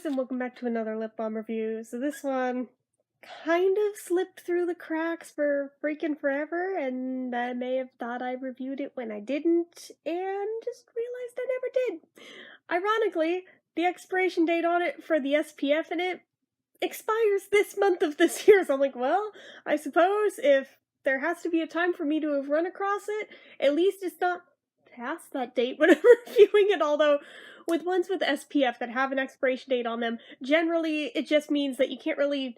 loves, and welcome back to another lip balm review. So this one kind of slipped through the cracks for freaking forever, and I may have thought I reviewed it when I didn't, and just realized I never did. Ironically, the expiration date on it for the SPF in it expires this month of this year, so I'm like, well, I suppose if there has to be a time for me to have run across it, at least it's not past that date when I'm reviewing it, although with ones with SPF that have an expiration date on them, generally it just means that you can't really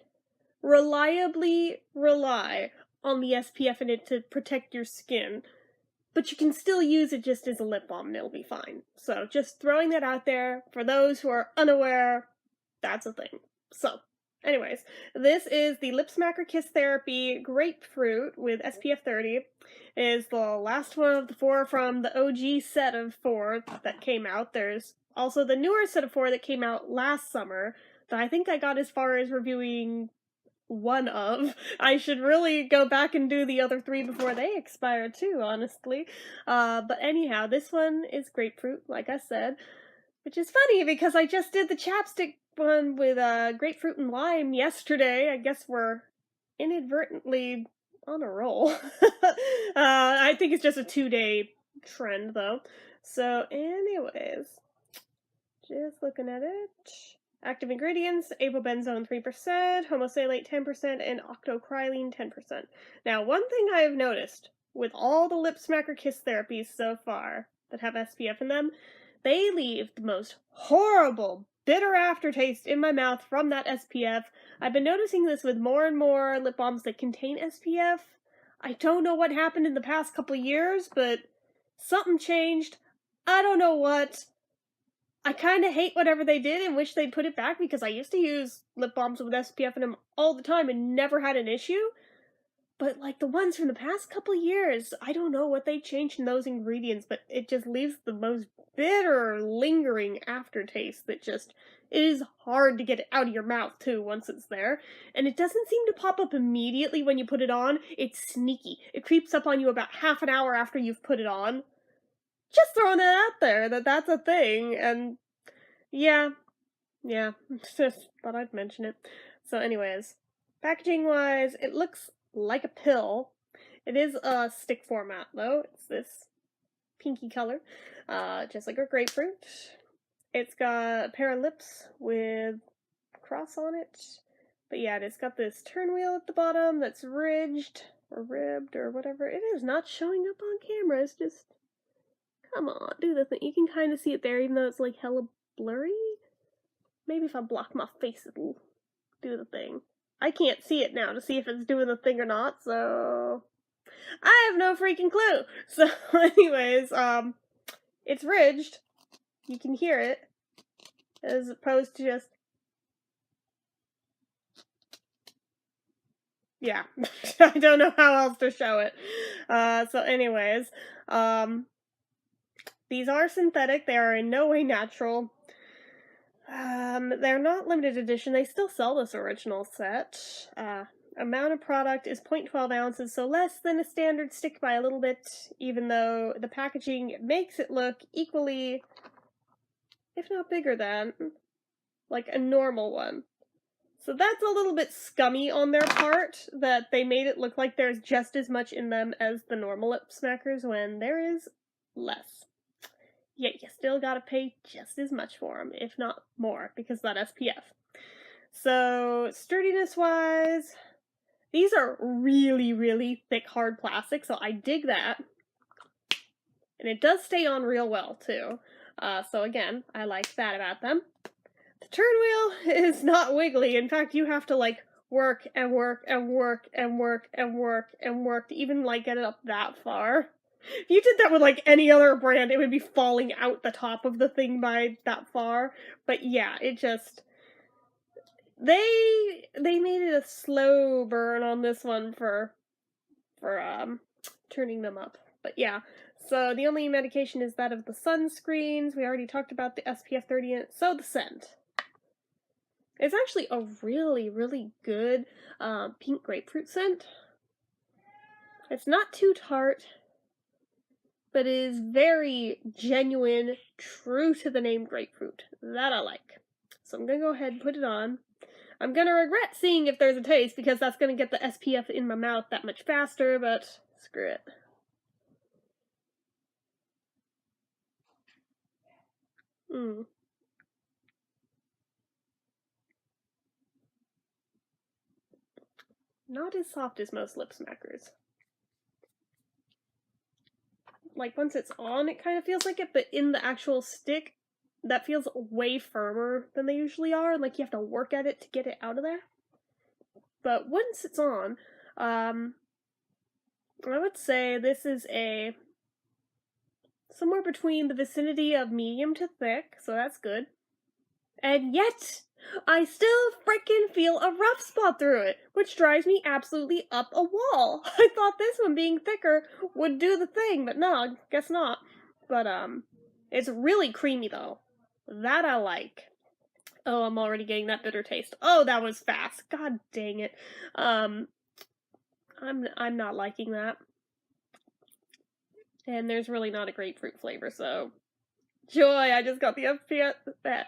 reliably rely on the SPF in it to protect your skin. But you can still use it just as a lip balm and it'll be fine. So just throwing that out there for those who are unaware, that's a thing. So, anyways, this is the Lip Smacker Kiss Therapy Grapefruit with SPF 30. It is the last one of the 4 from the OG set of 4 that came out. There's also the newer set of 4 that came out last summer that I think I got as far as reviewing one of. I should really go back and do the other 3 before they expire too, honestly. But anyhow, this one is Grapefruit, like I said, which is funny because I just did the chapstick one with grapefruit and lime yesterday. I guess we're inadvertently on a roll. I think it's just a 2-day trend though. So anyways, just looking at it. Active ingredients, avobenzone 3%, homosalate 10%, and octocrylene 10%. Now, one thing I have noticed with all the Lip Smacker Kiss therapies so far that have SPF in them, they leave the most horrible, bitter aftertaste in my mouth from that SPF. I've been noticing this with more and more lip balms that contain SPF. I don't know what happened in the past couple years, but something changed. I don't know what. I kind of hate whatever they did and wish they'd put it back because I used to use lip balms with SPF in them all the time and never had an issue. But like the ones from the past couple years, I don't know what they changed in those ingredients, but it just leaves the most bitter, lingering aftertaste that just, it is hard to get it out of your mouth too once it's there. And it doesn't seem to pop up immediately when you put it on. It's sneaky. It creeps up on you about half an hour after you've put it on. Just throwing that out there, that's a thing, and yeah, just thought I'd mention it. So anyways, packaging-wise, it looks like a pill. It is a stick format, though. It's this pinky color, just like a grapefruit. It's got a pair of lips with a cross on it. But yeah, it's got this turn wheel at the bottom that's ridged, or ribbed, or whatever. It is not showing up on camera, it's just... Come on, do the thing. You can kind of see it there, even though it's like hella blurry. Maybe if I block my face, it'll do the thing. I can't see it now to see if it's doing the thing or not, so... I have no freaking clue! So, anyways, it's ridged. You can hear it. As opposed to just... Yeah. I don't know how else to show it. So anyways, these are synthetic. They are in no way natural. They're not limited edition. They still sell this original set. Amount of product is 0.12 ounces, so less than a standard stick by a little bit, even though the packaging makes it look equally, if not bigger than, like a normal one. So that's a little bit scummy on their part, that they made it look like there's just as much in them as the normal lip smackers when there is less. Yet you still gotta pay just as much for them, if not more, because of that SPF. So, sturdiness-wise, these are really, really thick, hard plastic, so I dig that. And it does stay on real well, too. So again, I like that about them. The turn wheel is not wiggly. In fact, you have to, like, work and work and work and work and work and work to even, like, get it up that far. If you did that with, like, any other brand, it would be falling out the top of the thing by that far. But yeah, it just... They made it a slow burn on this one for turning them up. But yeah, so the only medication is that of the sunscreens. We already talked about the SPF 30 in it. So the scent. It's actually a really, really good pink grapefruit scent. It's not too tart, but it is very genuine, true to the name grapefruit. That I like. So I'm gonna go ahead and put it on. I'm gonna regret seeing if there's a taste, because that's gonna get the SPF in my mouth that much faster, but screw it. Not as soft as most lip smackers. Like, once it's on, it kind of feels like it, but in the actual stick, that feels way firmer than they usually are. Like, you have to work at it to get it out of there. But once it's on, I would say this is a somewhere between the vicinity of medium to thick, so that's good. And yet, I still frickin' feel a rough spot through it, which drives me absolutely up a wall. I thought this one being thicker would do the thing, but no, guess not. But, it's really creamy though. That I like. Oh, I'm already getting that bitter taste. Oh, that was fast. God dang it. I'm not liking that. And there's really not a grapefruit flavor, so joy, I just got the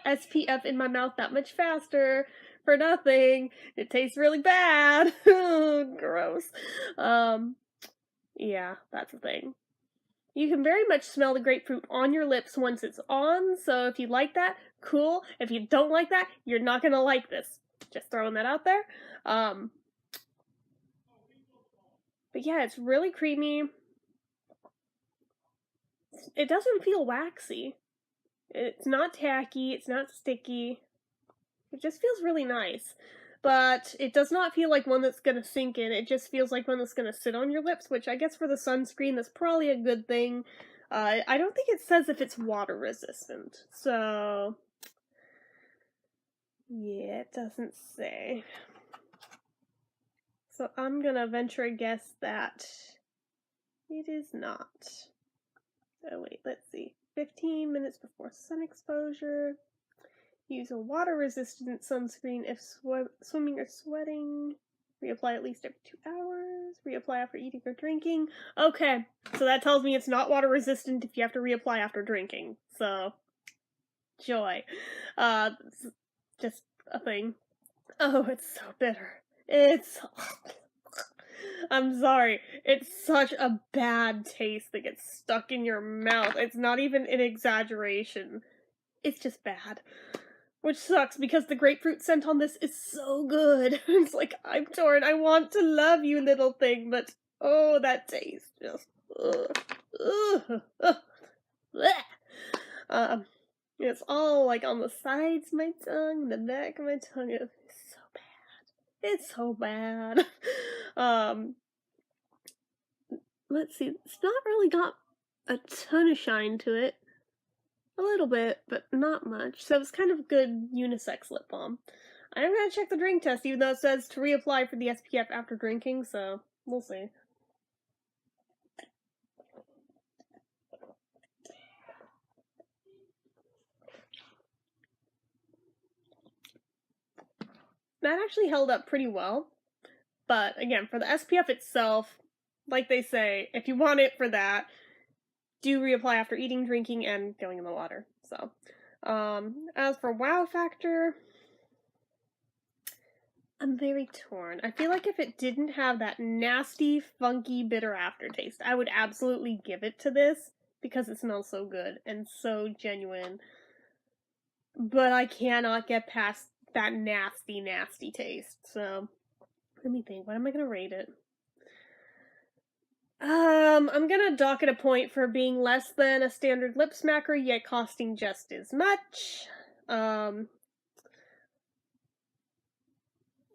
SPF in my mouth that much faster for nothing. It tastes really bad. Gross. Yeah, that's the thing. You can very much smell the grapefruit on your lips once it's on, so if you like that, cool. If you don't like that, you're not gonna like this. Just throwing that out there. But yeah, it's really creamy. It doesn't feel waxy. It's not tacky, it's not sticky. It just feels really nice. But it does not feel like one that's gonna sink in. It just feels like one that's gonna sit on your lips, which I guess for the sunscreen, that's probably a good thing. I don't think it says if it's water resistant. So, yeah, it doesn't say. So I'm gonna venture a guess that it is not. Oh wait, let's see. 15 minutes before sun exposure. Use a water-resistant sunscreen if swimming or sweating. Reapply at least every 2 hours. Reapply after eating or drinking. Okay, so that tells me it's not water-resistant if you have to reapply after drinking. So, joy. Just a thing. Oh, it's so bitter. I'm sorry. It's such a bad taste that gets stuck in your mouth. It's not even an exaggeration. It's just bad. Which sucks, because the grapefruit scent on this is so good. It's like, I'm torn. I want to love you, little thing, but oh, that taste just... It's all like on the sides of my tongue, the back of my tongue. It's so bad. It's so bad. Let's see. It's not really got a ton of shine to it. A little bit, but not much. So it's kind of a good unisex lip balm. I'm gonna check the drink test, even though it says to reapply for the SPF after drinking, so we'll see. That actually held up pretty well. But again, for the SPF itself, like they say, if you want it for that, do reapply after eating, drinking, and going in the water. So, as for wow factor, I'm very torn. I feel like if it didn't have that nasty, funky, bitter aftertaste, I would absolutely give it to this, because it smells so good and so genuine. But I cannot get past that nasty, nasty taste. So, let me think. What am I gonna rate it? I'm gonna dock it a point for being less than a standard lip smacker, yet costing just as much.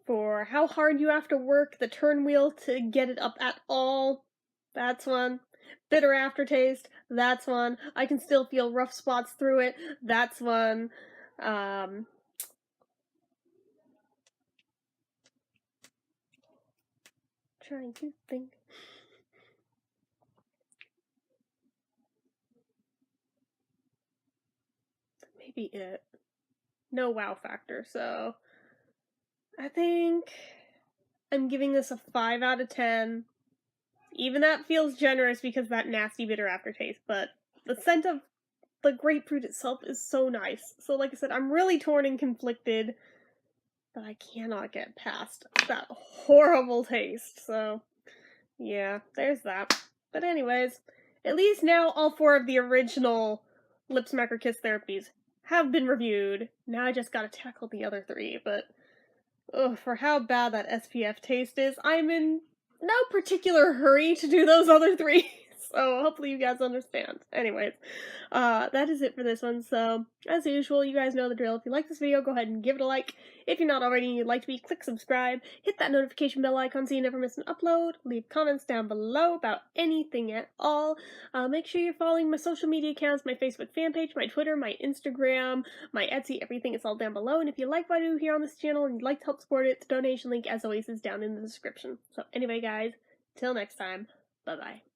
For how hard you have to work the turn wheel to get it up at all, that's one. Bitter aftertaste, that's one. I can still feel rough spots through it, that's one. Trying to think. Maybe it. No wow factor, so I think I'm giving this a 5 out of 10. Even that feels generous because of that nasty bitter aftertaste, but the scent of the grapefruit itself is so nice. So like I said, I'm really torn and conflicted, but I cannot get past that horrible taste. So yeah, there's that. But anyways, at least now all 4 of the original Lip Smacker Kiss therapies have been reviewed. Now I just gotta tackle the other 3, but ugh, for how bad that SPF taste is, I'm in no particular hurry to do those other 3. So hopefully you guys understand. Anyways, that is it for this one. So as usual, you guys know the drill. If you like this video, go ahead and give it a like. If you're not already and you'd like to be, click subscribe. Hit that notification bell icon so you never miss an upload. Leave comments down below about anything at all. Make sure you're following my social media accounts, my Facebook fan page, my Twitter, my Instagram, my Etsy, everything is all down below. And if you like what I do here on this channel and you'd like to help support it, the donation link, as always, is down in the description. So anyway, guys, till next time, bye-bye.